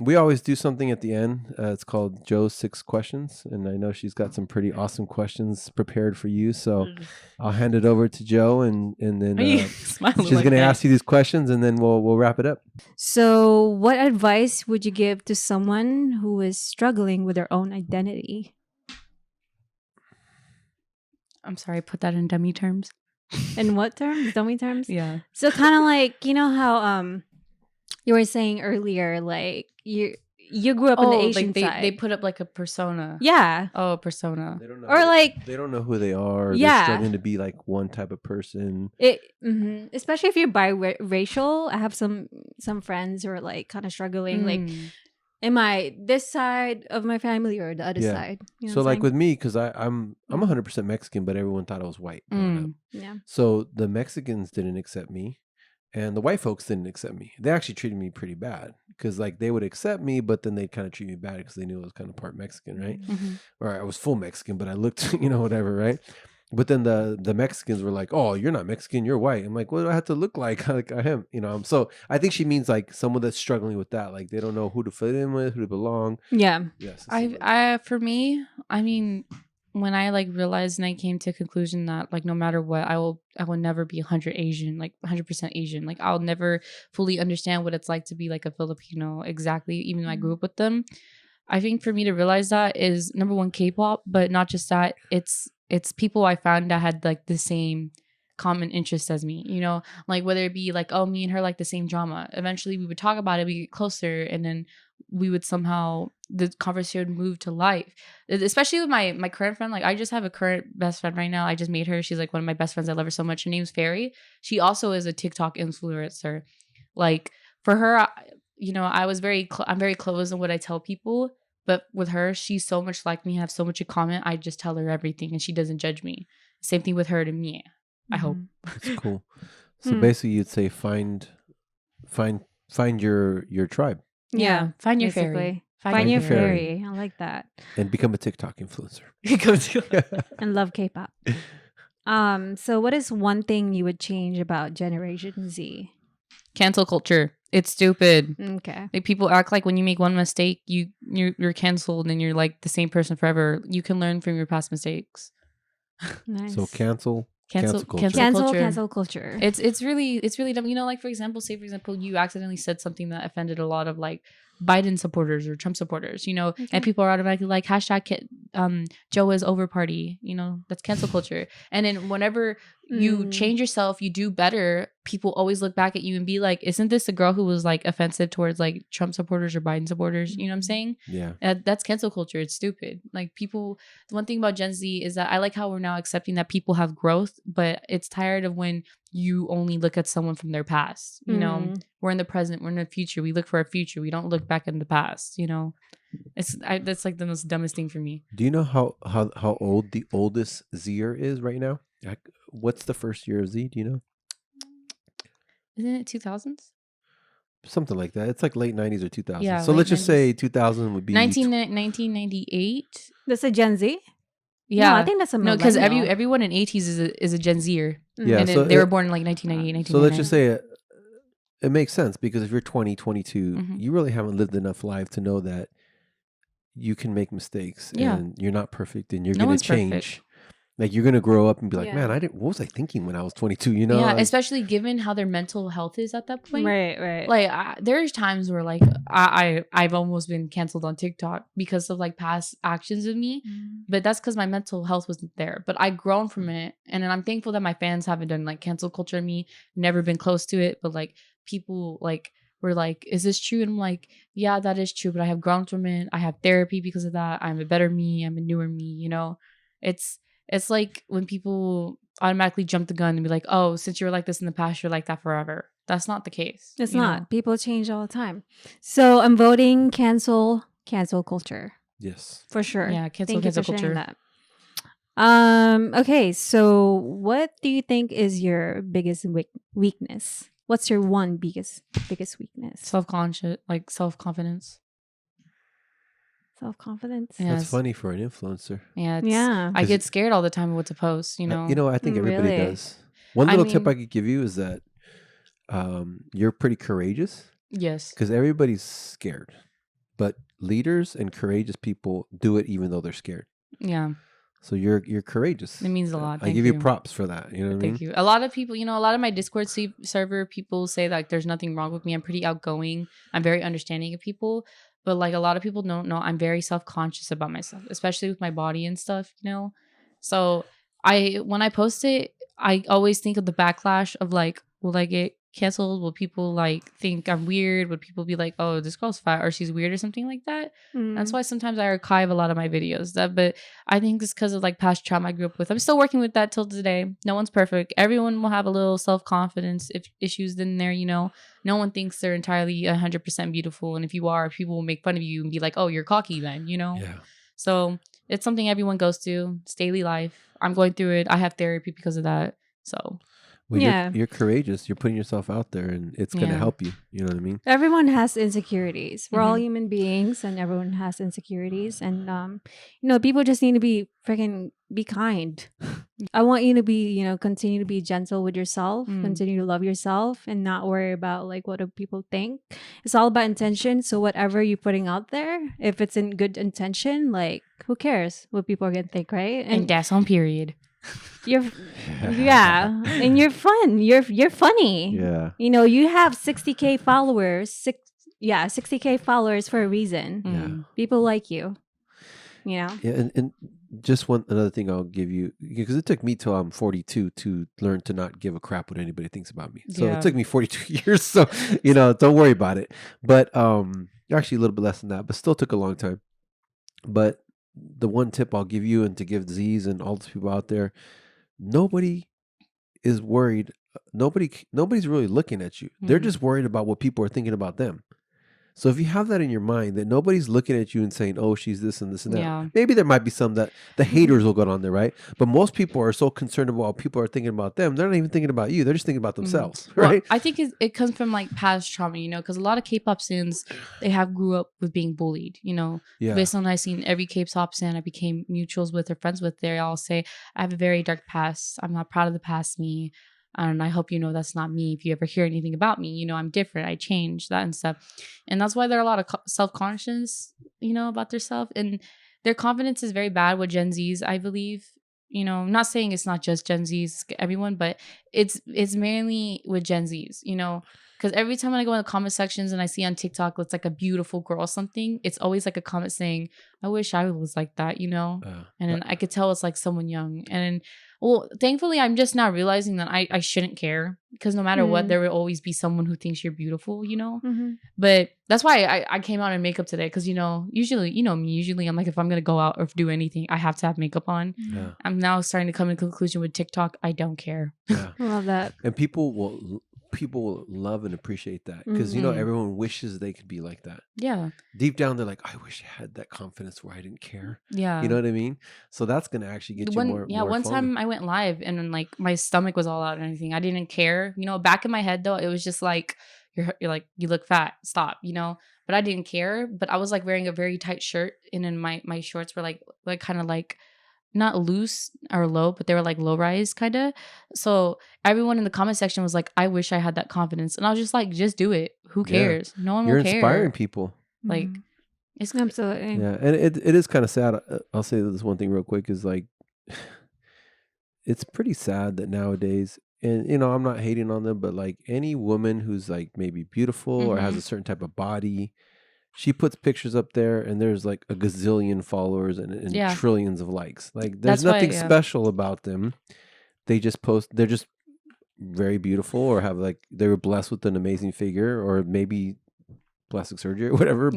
We always do something at the end. It's called Joe's 6 questions, and I know she's got some pretty awesome questions prepared for you. So I'll hand it over to Joe, and then she's going to ask you these questions, and then we'll wrap it up. So, what advice would you give to someone who is struggling with their own identity? I'm sorry, put that in dummy terms. In what terms? Dummy terms? Yeah. So kind of like, you know how you were saying earlier, like you grew up in the Asian side. They put up like a persona. Yeah. Oh, a persona. They don't know or like they don't know who they are. Yeah. They're struggling to be like one type of person. Especially if you're biracial. I have some friends who are like kind of struggling. Like, am I this side of my family or the other side? You know so like with me, because I'm 100% Mexican, but everyone thought I was white growing up. Yeah. So the Mexicans didn't accept me, and the white folks didn't accept me. They actually treated me pretty bad because like they would accept me, but then they'd kind of treat me bad because they knew I was kind of part Mexican, right? Or I was full Mexican, but I looked, whatever, right? But then the Mexicans were like, "Oh, you're not Mexican, you're white." I'm like, "What do I have to look like?" Like I am, So I think she means like someone that's struggling with that, like they don't know who to fit in with, who to belong. Yeah. Yes. For me, I mean, when I like realized and I came to a conclusion that like no matter what, I will never be 100% Asian. Like I'll never fully understand what it's like to be like a Filipino exactly, even though I grew up with them. I think for me to realize that is number one K-pop, but not just that. It's people I found that had like the same common interests as me, like whether it be like, oh, me and her like the same drama. Eventually we would talk about it, we get closer, and then we would somehow, the conversation would move to life. Especially with my current friend. Like I just have a current best friend right now. I just made her. She's like one of my best friends. I love her so much. Her name's Fairy. She also is a TikTok influencer. Like for her, I'm very close in what I tell people. But with her, she's so much like me, have so much in common. I just tell her everything and she doesn't judge me. Same thing with her to me, I hope. That's cool. So basically you'd say find your tribe. Yeah. Find your fairy. Find your fairy. I like that. And become a TikTok influencer. And love K-pop. So what is one thing you would change about Generation Z? Cancel culture. It's stupid. Okay. Like people act like when you make one mistake, you're canceled and you're like the same person forever. You can learn from your past mistakes. Nice. So cancel culture. Cancel culture. It's really dumb. Like for example, you accidentally said something that offended a lot of like Biden supporters or Trump supporters, Okay. and people are automatically like hashtag Joe is over party, that's cancel culture. And then whenever you change yourself, you do better, people always look back at you and be like, isn't this a girl who was like offensive towards like Trump supporters or Biden supporters? You know what I'm saying? Yeah. That's cancel culture. It's stupid. Like people, the one thing about Gen Z is that I like how we're now accepting that people have growth, but it's tired of when you only look at someone from their past. We're in the present, we're in the future, we look for a future, we don't look back in the past. That's like the most dumbest thing for me. Do you know how old the oldest Zer is right now? What's the first year of Z? Do you know? Isn't it 2000s? Something like that. It's like late 90s or 2000s. Yeah, so let's just say 2000 would be 1998. That's a Gen Z? Yeah, no, I think that's a millennial. No, because everyone in 80s is a Gen Zer. Yeah, and so they were born in like 1998, 1999. So let's just say it makes sense because if you're 20, 22, you really haven't lived enough life to know that you can make mistakes and you're not perfect and you're going to change. Perfect. Like you're going to grow up and be like, man, what was I thinking when I was 22? Yeah, like, especially given how their mental health is at that point. Right. Like there's times where like I've almost been canceled on TikTok because of like past actions of me. But that's because my mental health wasn't there. But I've grown from it. And I'm thankful that my fans haven't done like cancel culture on me. Never been close to it. But like people like were like, is this true? And I'm like, yeah, that is true. But I have grown from it. I have therapy because of that. I'm a better me. I'm a newer me. It's like when people automatically jump the gun and be like, oh, since you were like this in the past, you're like that forever. That's not the case. It's not. People change all the time. So I'm voting cancel culture. Yes. For sure. Yeah, cancel culture. That. Okay, so what do you think is your biggest weakness? What's your one biggest weakness? Self-conscious, like self-confidence. Self-confidence. Yeah, that's funny for an influencer. Yeah. I get scared all the time of what to post, I think everybody does. One little tip I could give you is that you're pretty courageous. Yes. Because everybody's scared. but leaders and courageous people do it even though they're scared. Yeah. So you're courageous. It means a lot. I give you props for that. You know what I mean? Thank you. A lot of people, a lot of my Discord server people say like there's nothing wrong with me. I'm pretty outgoing. I'm very understanding of people. But like a lot of people don't know I'm very self-conscious about myself, especially with my body and stuff, So when I post it, I always think of the backlash of like, will I get canceled? Will people like think I'm weird? Would people be like, oh, this girl's fat or she's weird or something like that? That's why sometimes I archive a lot of my videos. But I think it's because of like past trauma I grew up with. I'm still working with that till today. No one's perfect. Everyone will have a little self-confidence issues in there, No one thinks they're entirely 100% beautiful. And if you are, people will make fun of you and be like, oh, you're cocky then, Yeah. So it's something everyone goes through. It's daily life. I'm going through it. I have therapy because of that. So Well, you're courageous. You're putting yourself out there, and it's going to help you. You know what I mean? Everyone has insecurities. We're all human beings, and everyone has insecurities. And people just need to be kind. I want you to be, continue to be gentle with yourself, continue to love yourself, and not worry about like what do people think. It's all about intention. So whatever you're putting out there, if it's in good intention, like who cares what people are gonna think, right? And that's on period. You're and you're fun. You're funny. Yeah. You have 60K followers. 60K followers for a reason. Yeah. People like you. Yeah, and just another thing I'll give you, because it took me till I'm 42 to learn to not give a crap what anybody thinks about me. So it took me 42 years. So don't worry about it. But actually a little bit less than that, but still took a long time. But the one tip I'll give you, and to give Z's and all those people out there, nobody is worried. Nobody's really looking at you. They're just worried about what people are thinking about them. So if you have that in your mind, that nobody's looking at you and saying, oh, she's this and this and that. Yeah. Maybe there might be some that the haters will go on there, right? But most people are so concerned about what people are thinking about them. They're not even thinking about you. They're just thinking about themselves, right? Well, I think it comes from like past trauma, because a lot of K-pop stans, they have grew up with being bullied, Yeah. Based on I've seen every K-pop stan I became mutuals with or friends with, they all say, I have a very dark past. I'm not proud of the past me. And I hope that's not me. If you ever hear anything about me, I'm different. I changed that and stuff. And that's why there are a lot of self-conscious, about themselves. And their confidence is very bad with Gen Zs, I believe. I'm not saying it's not just Gen Zs, everyone, but it's mainly with Gen Zs, because every time I go in the comment sections and I see on TikTok, it's like a beautiful girl or something, it's always like a comment saying, I wish I was like that, and then I could tell it's like someone young. And well, thankfully, I'm just now realizing that I shouldn't care, because no matter what, there will always be someone who thinks you're beautiful, But that's why I came out in makeup today, because, usually, me, usually I'm like, if I'm going to go out or do anything, I have to have makeup on. Yeah. I'm now starting to come to conclusion with TikTok, I don't care. Yeah. I love that. And people will love and appreciate that, because everyone wishes they could be like that. Yeah. Deep down, they're like, I wish I had that confidence where I didn't care. Yeah. You know what I mean? So that's gonna actually get you more. Yeah. One time I went live and then like my stomach was all out and everything. I didn't care. Back in my head though, it was just like you're like, you look fat. Stop. But I didn't care. But I was like wearing a very tight shirt, and then my shorts were like kind of like not loose or low, but they were like low rise kind of. So everyone in the comment section was like, I wish I had that confidence. And I was just like, just do it. Who cares? No one will care. You're inspiring people. Like, it's absolutely. Yeah. And it is kind of sad. I'll say this one thing real quick, is like, it's pretty sad that nowadays, and I'm not hating on them, but like any woman who's like maybe beautiful or has a certain type of body, she puts pictures up there and there's like a gazillion followers and trillions of likes. Like there's nothing special about them. They just post, they're just very beautiful, or have like, they were blessed with an amazing figure, or maybe plastic surgery or whatever.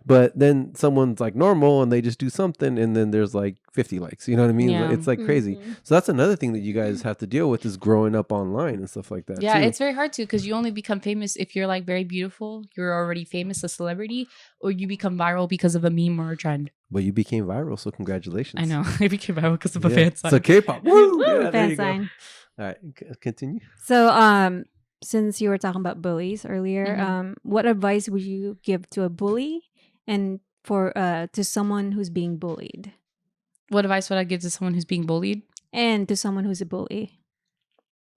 But then someone's like normal and they just do something and then there's like 50 likes. You know what I mean? Yeah. It's like crazy. So that's another thing that you guys have to deal with, is growing up online and stuff like that. Yeah, too. it's very hard to, because you only become famous if you're like very beautiful, you're already famous, a celebrity, or you become viral because of a meme or a trend. But you became viral, so congratulations. I know. I became viral because of a fan sign. So K-pop. Woo! Yeah, fan sign. All right, continue. So, since you were talking about bullies earlier, what advice would you give to a bully and to someone who's being bullied? What advice would I give to someone who's being bullied? And to someone who's a bully?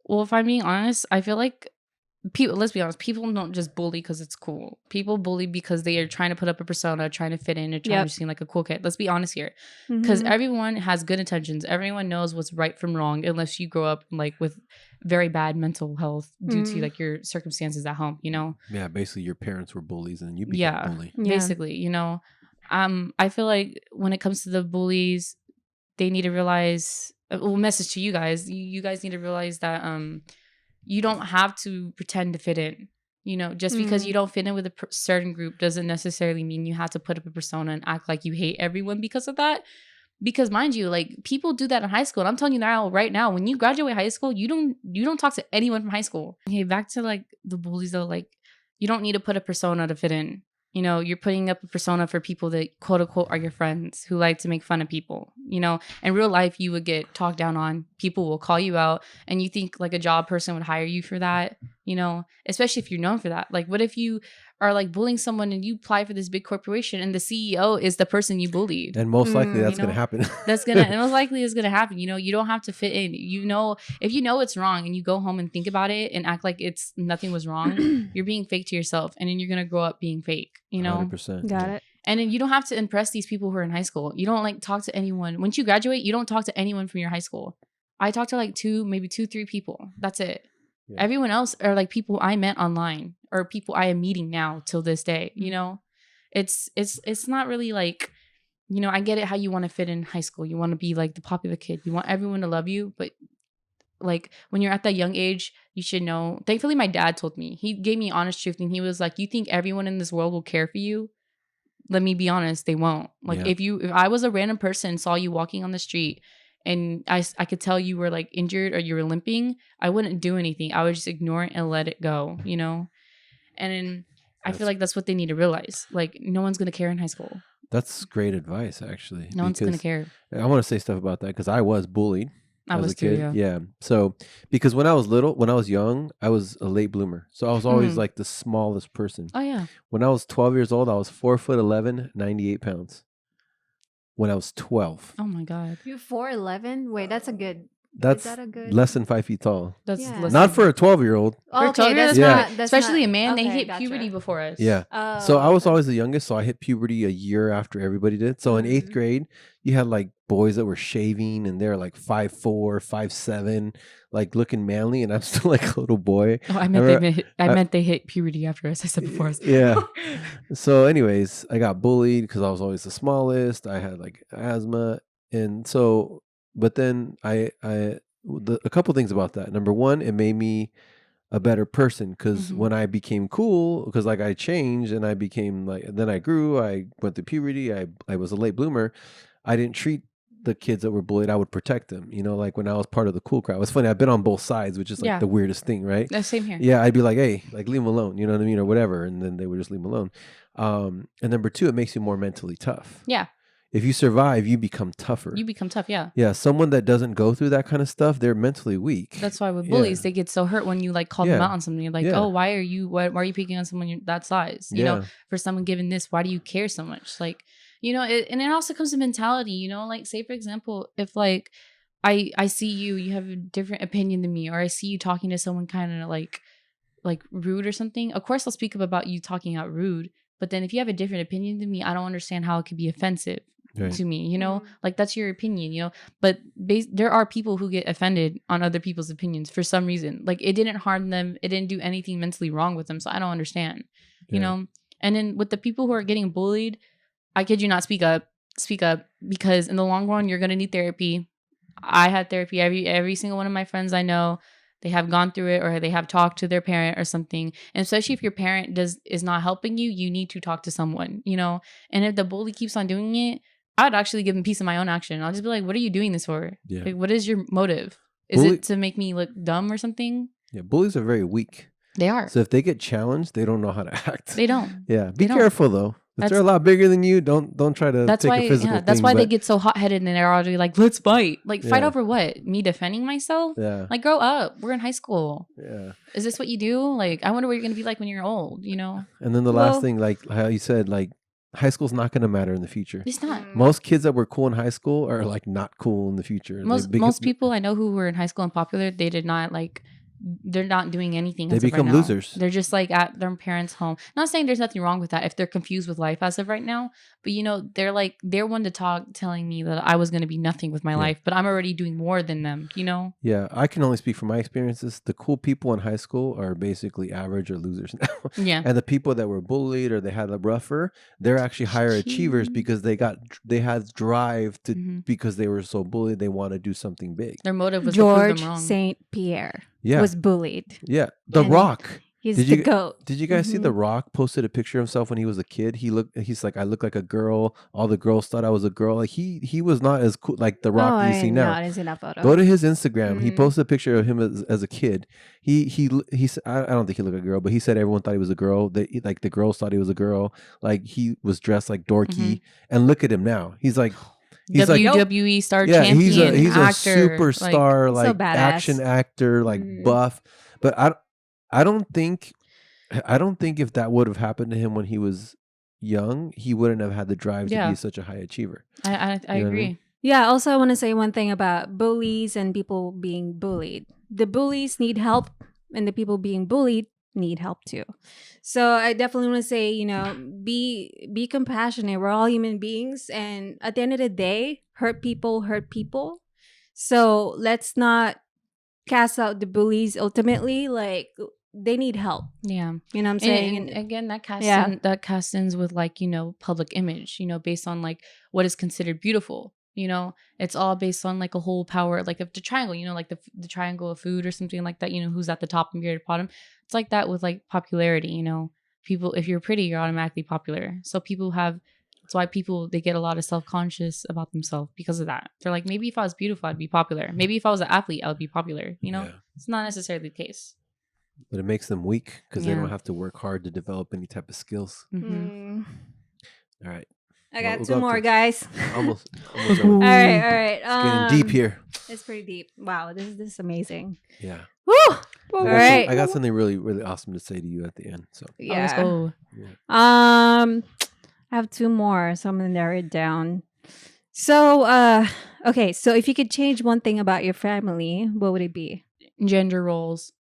Well, if I'm being honest, I feel like people, let's be honest, people don't just bully because it's cool. People bully because they are trying to put up a persona, trying to fit in, or trying to seem like a cool kid. Let's be honest here, because everyone has good intentions. Everyone knows what's right from wrong, unless you grow up like with very bad mental health due to like your circumstances at home, you know. Yeah, basically your parents were bullies and you became a bully. Basically, you know. I feel like when it comes to the bullies, they need to realize, well, message to you guys, you guys need to realize that you don't have to pretend to fit in. You know, just because you don't fit in with a certain group doesn't necessarily mean you have to put up a persona and act like you hate everyone because of that. Because mind you, like, people do that in high school. And I'm telling you now, right now, when you graduate high school, you don't talk to anyone from high school. Okay, back to like the bullies though, like, you don't need to put a persona to fit in. You know, you're putting up a persona for people that quote unquote are your friends who like to make fun of people. You know, in real life, you would get talked down on. People will call you out, and you think like a job person would hire you for that. You know, especially if you're known for that. Like, what if you are like bullying someone and you apply for this big corporation and the CEO is the person you bullied? And most likely that's going to happen. And most likely is going to happen. You know, you don't have to fit in. You know, if you know it's wrong and you go home and think about it and act like it's nothing was wrong, you're being fake to yourself, and then you're going to grow up being fake, you know? 100%. Got it. And then you don't have to impress these people who are in high school. You don't like talk to anyone. Once you graduate, you don't talk to anyone from your high school. I talked to like maybe 2-3 people. That's it. Yeah. Everyone else are like people I met online or people I am meeting now till this day. You know, it's not really like, you know, I get it how you want to fit in high school. You want to be like the popular kid. You want everyone to love you. But like when you're at that young age, you should know. Thankfully, my dad told me, he gave me honest truth. And he was like, you think everyone in this world will care for you? Let me be honest, they won't. Like if I was a random person, saw you walking on the street, and I could tell you were like injured or you were limping, I wouldn't do anything. I would just ignore it and let it go, you know? And then I feel like that's what they need to realize. Like, no one's going to care in high school. That's great advice, actually. No one's going to care. I want to say stuff about that because I was bullied. I was too, yeah. Yeah. So, because when I was young, I was a late bloomer. So I was always like the smallest person. Oh, yeah. When I was 12 years old, I was 4'11", 98 pounds. When I was 12. Oh my God. You're 4'11"? Wait, that's a good. That's is that a good... less than 5 feet tall. That's not for a 12-year-old. Oh, okay, that's not. Especially not, a man, okay, they hit gotcha. puberty before us. Yeah. Oh, So I was always the youngest, so I hit puberty a year after everybody did. So in 8th grade, you had like boys that were shaving and they're like 5'4", 5'7", like looking manly, and I'm still like a little boy. Oh, I meant they hit puberty after us. I said before us. Yeah. So anyways, I got bullied because I was always the smallest. I had like asthma, and so, but then a couple things about that. Number one, it made me a better person because when I became cool, because like I changed and I became like, then I grew, I went through puberty, I was a late bloomer. I didn't treat the kids that were bullied, I would protect them. You know, like when I was part of the cool crowd. It's funny, I've been on both sides, which is like the weirdest thing, right? Same here. Yeah, I'd be like, hey, like leave them alone, you know what I mean, or whatever, and then they would just leave them alone. And number two, it makes you more mentally tough. Yeah. If you survive, you become tougher. You become tough, yeah. Yeah, someone that doesn't go through that kind of stuff, they're mentally weak. That's why with bullies, they get so hurt when you like call them out on something. You're like, oh, why are you picking on someone that size? You know, for someone given this, why do you care so much? Like, you know, and it also comes to mentality, you know, like say for example, if like I see you have a different opinion than me, or I see you talking to someone kind of like rude or something. Of course, I'll speak up about you talking out rude. But then if you have a different opinion than me, I don't understand how it could be offensive. Right. To me, you know, like that's your opinion, you know, but there are people who get offended on other people's opinions for some reason. Like it didn't harm them. It didn't do anything mentally wrong with them. So I don't understand, you know. And then with the people who are getting bullied, I kid you not, speak up because in the long run, you're going to need therapy. I had therapy. Every single one of my friends I know, they have gone through it or they have talked to their parent or something. And especially if your parent is not helping you, you need to talk to someone, you know. And if the bully keeps on doing it, I'd actually give him peace of my own action. I'll just be like, what are you doing this for? Yeah. Like, what is your motive? Is it to make me look dumb or something? Yeah, bullies are very weak. They are. So if they get challenged, they don't know how to act. They don't. Yeah, be careful though. If they're a lot bigger than you, don't try to take a physical thing. That's why they get so hot-headed and they're already like, let's fight. Like, fight over what? Me defending myself? Yeah. Like, grow up. We're in high school. Yeah. Is this what you do? Like, I wonder what you're going to be like when you're old, you know? And then the last thing, like how you said, like, high school's not going to matter in the future. It's not. Most kids that were cool in high school are like not cool in the future. Most people I know who were in high school and popular, they did not like they're not doing anything. They as of become right now. losers. They're just like at their parents' home. Not saying there's nothing wrong with that if they're confused with life as of right now, but you know, they're one to talk, telling me that I was going to be nothing with my life, but I'm already doing more than them, you know? Yeah, I can only speak from my experiences. The cool people in high school are basically average or losers now. Yeah. And the people that were bullied or they had a rougher, they're actually higher achievers because they had drive to because they were so bullied. They want to do something big. Their motive was to prove George them wrong. St. Pierre Yeah. was bullied. Yeah, The And Rock. He's Did the you- goat. Did you guys see The Rock posted a picture of himself when he was a kid? He's like, I look like a girl. All the girls thought I was a girl. Like he was not as cool like The Rock you see now. I didn't see that photo. Go to his Instagram. He Mhm. posted a picture of him as a kid. He I don't think he looked like a girl, but he said everyone thought he was a girl. Like the girls thought he was a girl. Like he was dressed like dorky. And look at him now. He's like WWE star yeah, champion, he's actor, a superstar, so like badass. action actor, like buff. But I don't think if that would have happened to him when he was young, he wouldn't have had the drive to be such a high achiever. I You know what I agree. mean? Yeah, also I want to say one thing about bullies and people being bullied. The bullies need help and the people being bullied need help too. So I definitely want to say, you know, be compassionate. We're all human beings and at the end of the day, hurt people. So let's not cast out the bullies ultimately. Like they need help. Yeah. You know what I'm saying? And again, that casts in with like, you know, public image, you know, based on like what is considered beautiful. You know, it's all based on like a whole power, like of the triangle, you know, like the triangle of food or something like that, you know, who's at the top and you're at the bottom. It's like that with like popularity, you know, people, if you're pretty, you're automatically popular. So that's why people, they get a lot of self-conscious about themselves because of that. They're like, maybe if I was beautiful, I'd be popular. Maybe if I was an athlete, I would be popular. You know, It's not necessarily the case. But it makes them weak because they don't have to work hard to develop any type of skills. Mm. All right. I got we'll two go more, to- guys. Almost All right. It's getting deep here. It's pretty deep. Wow, this is amazing. Yeah. Woo! All right. I got something really, really awesome to say to you at the end. So Yeah. Let's go. I have two more, so I'm gonna narrow it down. So, okay. So, if you could change one thing about your family, what would it be? Gender roles.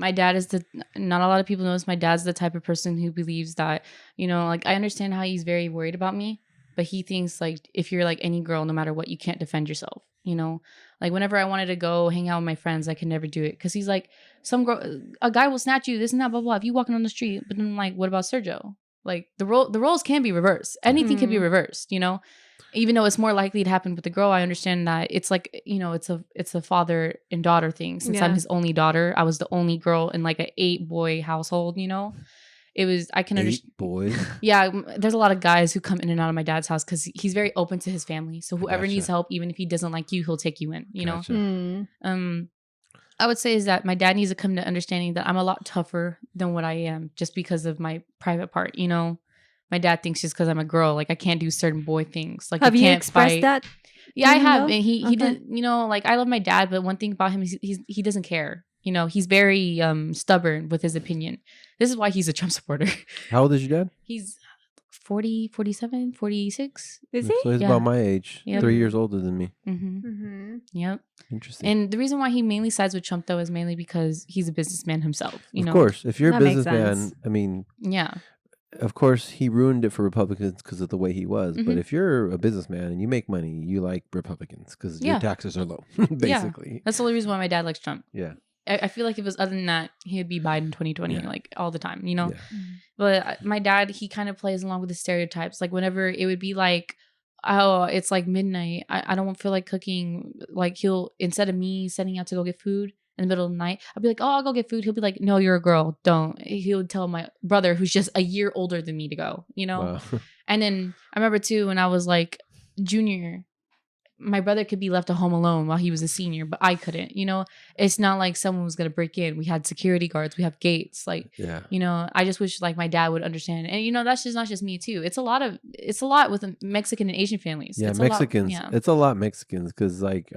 My dad is not a lot of people know this. My dad's the type of person who believes that, you know, like I understand how he's very worried about me, but he thinks like if you're like any girl, no matter what, you can't defend yourself. You know, like whenever I wanted to go hang out with my friends, I could never do it because he's like, a guy will snatch you, this and that, blah blah. If you walking on the street, but then I'm like, what about Sergio? Like the roles can be reversed. Anything can be reversed. You know. Even though it's more likely to happen with the girl, I understand that it's like, you know, it's a father and daughter thing. Since I'm his only daughter, I was the only girl in like an 8-boy household, you know. I can understand. 8 boys. Yeah, there's a lot of guys who come in and out of my dad's house because he's very open to his family. So whoever needs help, even if he doesn't like you, he'll take you in, you know. I would say is that my dad needs to come to understanding that I'm a lot tougher than what I am just because of my private part, you know. My dad thinks just because I'm a girl, like I can't do certain boy things. Like Have I you can't expressed fight. that? Yeah, I have, know? and he did. You know, like I love my dad, but one thing about him is he doesn't care. You know, he's very stubborn with his opinion. This is why he's a Trump supporter. How old is your dad? He's 40, 47, 46. Is he? So he's Yeah. about my age. Yep. 3 years older than me. Yep. Interesting. And the reason why he mainly sides with Trump though is mainly because he's a businessman himself. You know, of course, if you're a That makes businessman, sense. I mean, yeah. of course, he ruined it for Republicans because of the way he was. But Mhm. if you're a businessman and you make money, you like Republicans because your Yeah. taxes are low, basically. That's the only reason why my dad likes Trump. Yeah. I feel like if it was other than that, he would be Biden 2020 Yeah. like all the time, you know? Yeah. But my dad, he kind of plays along with the stereotypes. Like whenever it would be like, oh, it's like midnight. I don't feel like cooking. Like he'll, instead of me setting out to go get food in the middle of the night, I'll be like, oh, I'll go get food. He'll be like, no, you're a girl. Don't. He would tell my brother, who's just a year older than me, to go, you know? Wow. And then I remember too, when I was like junior, my brother could be left at home alone while he was a senior, but I couldn't, you know? It's not like someone was going to break in. We had security guards. We have gates. Like, Yeah. you know, I just wish like my dad would understand. And, you know, that's just not just me too. It's a lot with Mexican and Asian families. Yeah, It's Mexicans. A lot, yeah. It's a lot Mexicans because like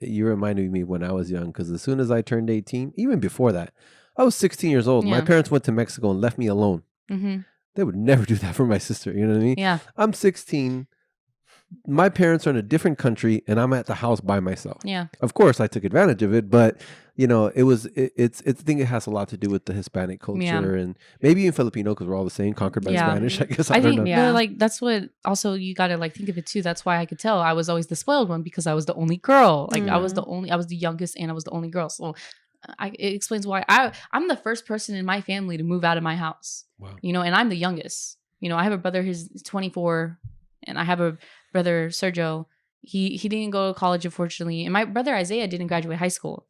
you reminded me when I was young because as soon as I turned 18, even before that, I was 16 years old. My Yeah. parents went to Mexico and left me alone. Mm-hmm. They would never do that for my sister. You know what I mean? Yeah. I'm 16. my parents are in a different country and I'm at the house by myself. Yeah. Of course, I took advantage of it, but it's I think it has a lot to do with the Hispanic culture and maybe even Filipino because we're all the same, conquered by Spanish. I guess I don't know. Yeah, like that's what. Also, you gotta like think of it too. That's why I could tell I was always the spoiled one because I was the only girl. Like I was the youngest and I was the only girl. So it explains why I'm the first person in my family to move out of my house. Wow. And I'm the youngest. I have a brother who's 24, and I have a brother Sergio. He didn't go to college, unfortunately, and my brother Isaiah didn't graduate high school.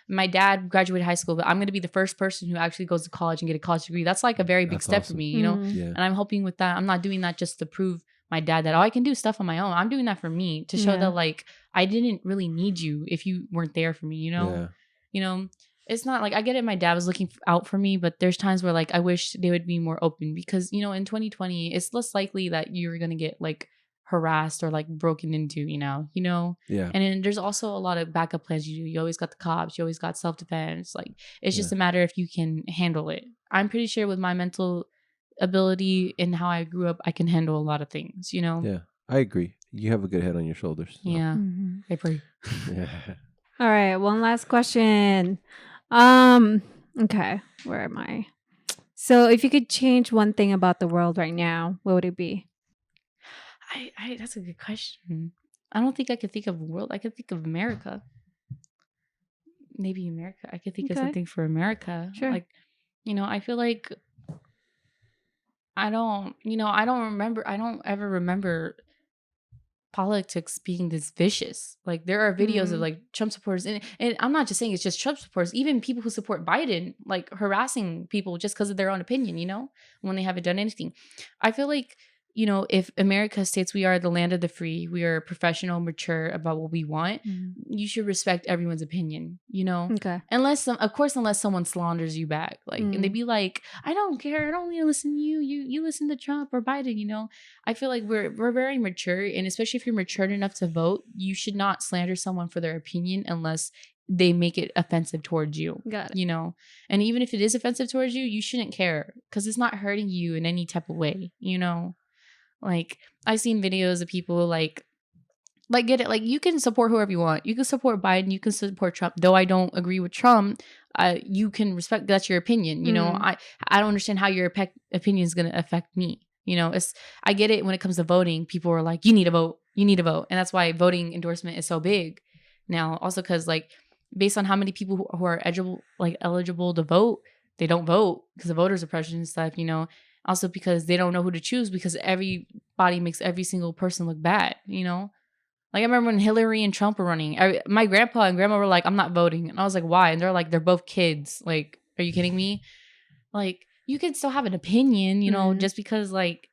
My dad graduated high school, but I'm going to be the first person who actually goes to college and get a college degree. That's like a very big step for me. And I'm hoping with that, I'm not doing that just to prove my dad that I can do stuff on my own. I'm doing that for me to show that like I didn't really need you if you weren't there for me. It's not like I get it. My dad was looking out for me, but there's times where like I wish they would be more open because in 2020 it's less likely that you're gonna get like harassed or like broken into. And then there's also a lot of backup plans. You always got the cops. You always got self-defense. Like it's just a matter if you can handle it. I'm pretty sure with my mental ability and how I grew up, I can handle a lot of things. Yeah, I agree. You have a good head on your shoulders. So. Yeah, I pray. Yeah. All right, one last question. Okay, where am I? So if you could change one thing about the world right now, what would it be? I that's a good question. I don't think I could think of a world. I could think of America. Maybe America. I could think of something for America. Sure. Like, I feel like I don't ever remember politics being this vicious. Like there are videos of like Trump supporters and I'm not just saying it's just Trump supporters, even people who support Biden like harassing people just because of their own opinion, when they haven't done anything. I feel like if America states we are the land of the free, we are professional, mature about what we want, you should respect everyone's opinion, Okay. Unless someone slanders you back, like, and they'd be like, I don't care, I don't need to listen to you. You listen to Trump or Biden, I feel like we're very mature, and especially if you're mature enough to vote, you should not slander someone for their opinion unless they make it offensive towards you. Got it. And even if it is offensive towards you, you shouldn't care because it's not hurting you in any type of way, Like I've seen videos of people like get it. Like you can support whoever you want. You can support Biden. You can support Trump. Though I don't agree with Trump, you can respect. That's your opinion. I don't understand how your opinion is going to affect me. I get it when it comes to voting. People are like, you need to vote. You need to vote, and that's why voting endorsement is so big now. Also, because like based on how many people who are eligible to vote, they don't vote because of voter suppression and stuff. Also because they don't know who to choose because everybody makes every single person look bad, Like I remember when Hillary and Trump were running, my grandpa and grandma were like, I'm not voting. And I was like, why? And they're like, they're both kids. Like, are you kidding me? Like, you can still have an opinion, just because like,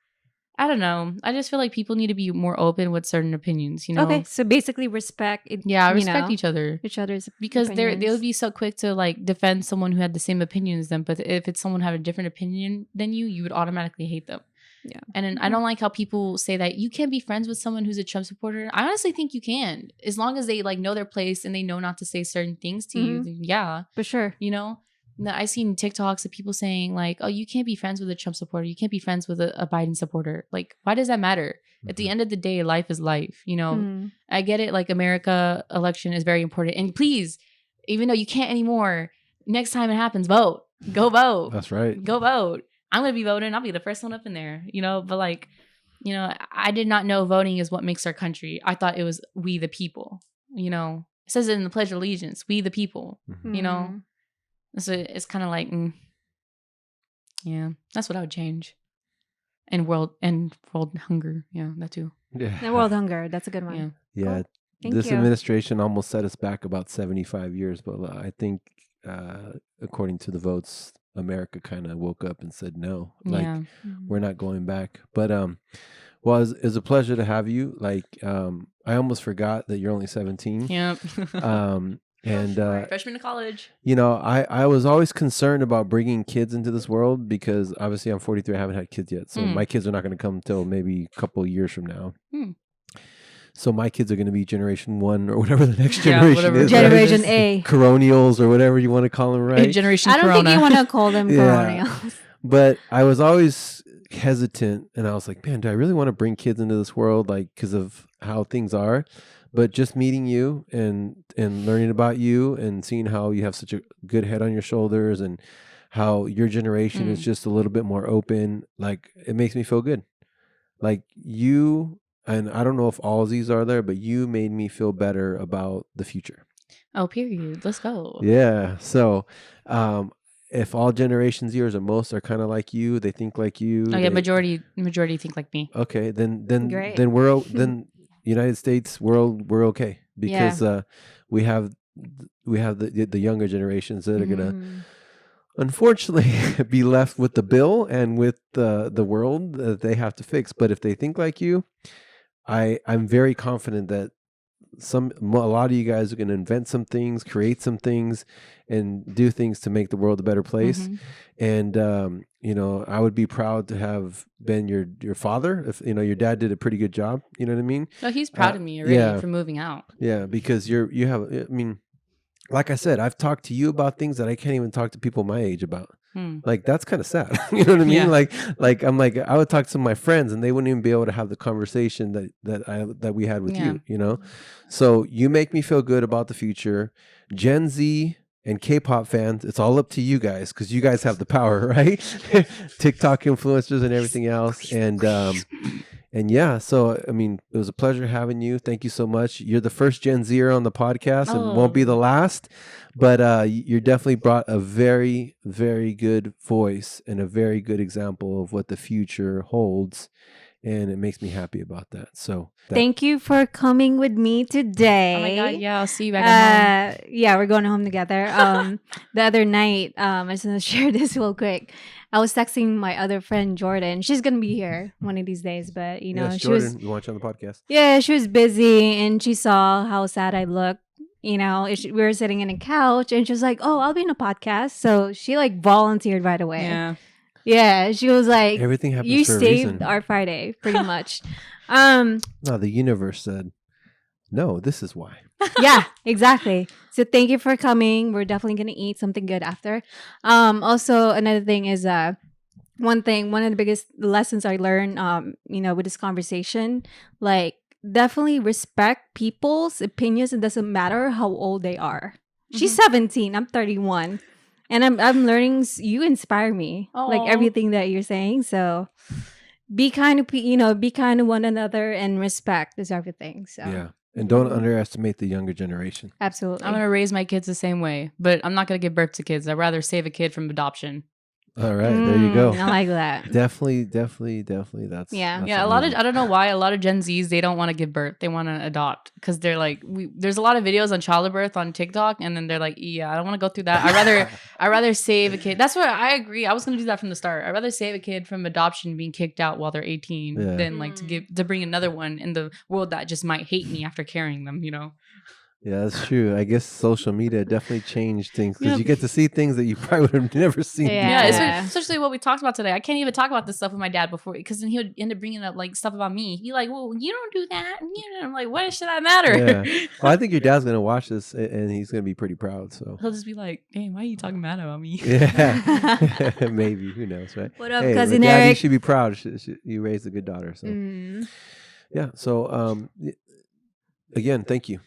I don't know. I just feel like people need to be more open with certain opinions, Okay, so basically respect. Respect each other. Each other's because they'll be so quick to like defend someone who had the same opinion as them. But if it's someone who had a different opinion than you would automatically hate them. Yeah. And then I don't like how people say that you can't be friends with someone who's a Trump supporter. I honestly think you can, as long as they like know their place and they know not to say certain things to you. Then yeah, for sure. I've seen TikToks of people saying like, oh, you can't be friends with a Trump supporter. You can't be friends with a Biden supporter. Like, why does that matter? At the end of the day, life is life. I get it. Like America election is very important. And please, even though you can't anymore, next time it happens, vote. Go vote. That's right. Go vote. I'm going to be voting. I'll be the first one up in there, but like, I did not know voting is what makes our country. I thought it was we the people, it says it in the Pledge of Allegiance, we the people, So it's kind of like, yeah, that's what I would change. And world hunger. Yeah, that too. Yeah. And world hunger. That's a good one. Yeah. Cool. This administration almost set us back about 75 years. But I think according to the votes, America kind of woke up and said no. Like, we're not going back. But well, it's a pleasure to have you. Like, I almost forgot that you're only 17. Yep. And freshman to college. I was always concerned about bringing kids into this world because obviously I'm 43. I haven't had kids yet, so my kids are not going to come till maybe a couple of years from now. So my kids are going to be generation 1 or whatever the next generation is. Generation right? A. Coronials or whatever you want to call them, right? Generation I don't Corona. think you want to call them Coronials. But I was always hesitant, and I was like, man, do I really want to bring kids into this world, like, because of how things are? But just meeting you and learning about you and seeing how you have such a good head on your shoulders and how your generation is just a little bit more open, like, it makes me feel good. Like, you, and I don't know if all of these are there, but you made me feel better about the future. Oh, period. Let's go. Yeah. So, if all generations, yours or most, are kind of like you, they think like you. Oh yeah, majority think like me. Okay, then Great. then United States world, we're okay, because we have the younger generations that are gonna unfortunately be left with the bill and with the world that they have to fix. But if they think like you, I'm very confident that a lot of you guys are going to invent some things, create some things, and do things to make the world a better place. And I would be proud to have been your father. If your dad did a pretty good job, you know what I mean? No, he's proud of me already for moving out. Yeah, because you have, I mean, like I said, I've talked to you about things that I can't even talk to people my age about. Like, that's kind of sad. You know what I mean? Yeah. Like I'm like, I would talk to some of my friends and they wouldn't even be able to have the conversation that we had with you, So you make me feel good about the future. Gen Z and K-pop fans, it's all up to you guys, because you guys have the power, right? TikTok influencers and everything else. And yeah, so I mean, it was a pleasure having you. Thank you so much. You're the first Gen Zer on the podcast and won't be the last, but you're definitely brought a very, very good voice and a very good example of what the future holds. And it makes me happy about that. So thank you for coming with me today. Oh my God, yeah, I'll see you back at home. Yeah, we're going home together. The other night, I just want to share this real quick. I was texting my other friend Jordan. She's gonna be here one of these days, but yes, she Jordan, was. You want you on the podcast? Yeah, she was busy, and she saw how sad I looked. We were sitting in a couch, and she was like, "Oh, I'll be in a podcast." So she like volunteered right away. Yeah. Yeah, she was like, everything happens you for a saved reason. our Friday, pretty much. No, the universe said, no, this is why. Yeah, exactly. So thank you for coming. We're definitely gonna eat something good after. Also, another thing is one of the biggest lessons I learned with this conversation, like, definitely respect people's opinions. It doesn't matter how old they are. She's 17, I'm 31. And I'm learning. You inspire me, like everything that you're saying. So be kind to one another, and respect is everything. So yeah, and don't underestimate the younger generation. Absolutely, I'm gonna raise my kids the same way, but I'm not gonna give birth to kids. I'd rather save a kid from adoption. All right, there you go. I like that. Definitely. That's Yeah. that's Yeah, I don't know why a lot of Gen Zs, they don't want to give birth. They want to adopt, because they're like, there's a lot of videos on childbirth on TikTok, and then they're like, yeah, I don't want to go through that. I rather save a kid. That's what I agree. I was gonna do that from the start. I'd rather save a kid from adoption being kicked out while they're 18 than like to bring another one in the world that just might hate me after carrying them. Yeah, that's true. I guess social media definitely changed things, because you get to see things that you probably would have never seen. Yeah, especially what we talked about today. I can't even talk about this stuff with my dad before, because then he would end up bringing up like stuff about me. He like, well, you don't do that. And I'm like, what should I matter? Yeah. Well, I think your dad's gonna watch this and he's gonna be pretty proud. So he'll just be like, hey, why are you talking bad about me? Yeah, maybe, who knows, right? What up, hey, cousin Dad, Eric? you should be proud. You raised a good daughter. So yeah. So again, thank you.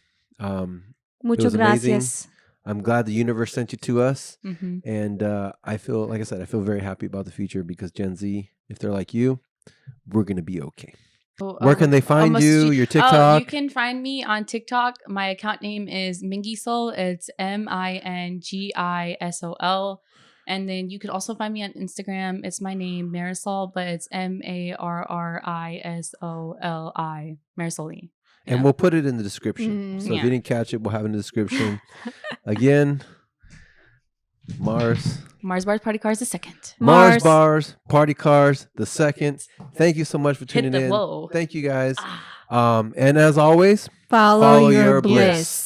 Muchas gracias. Amazing. I'm glad the universe sent you to us. And I feel, like I said, I feel very happy about the future, because Gen Z, if they're like you, we're going to be okay. Where can they find you? Your TikTok? You can find me on TikTok. My account name is Mingisol. It's MINGISOL. And then you could also find me on Instagram. It's my name, Marisol, but it's MARRISOLI, Marisoli. And we'll put it in the description. So if you didn't catch it, we'll have it in the description. Again, Mars Bars Party Cars the second. Mars Bars Party Cars the second. Thank you so much for tuning in. Whoa. Thank you guys. And as always, follow your bliss.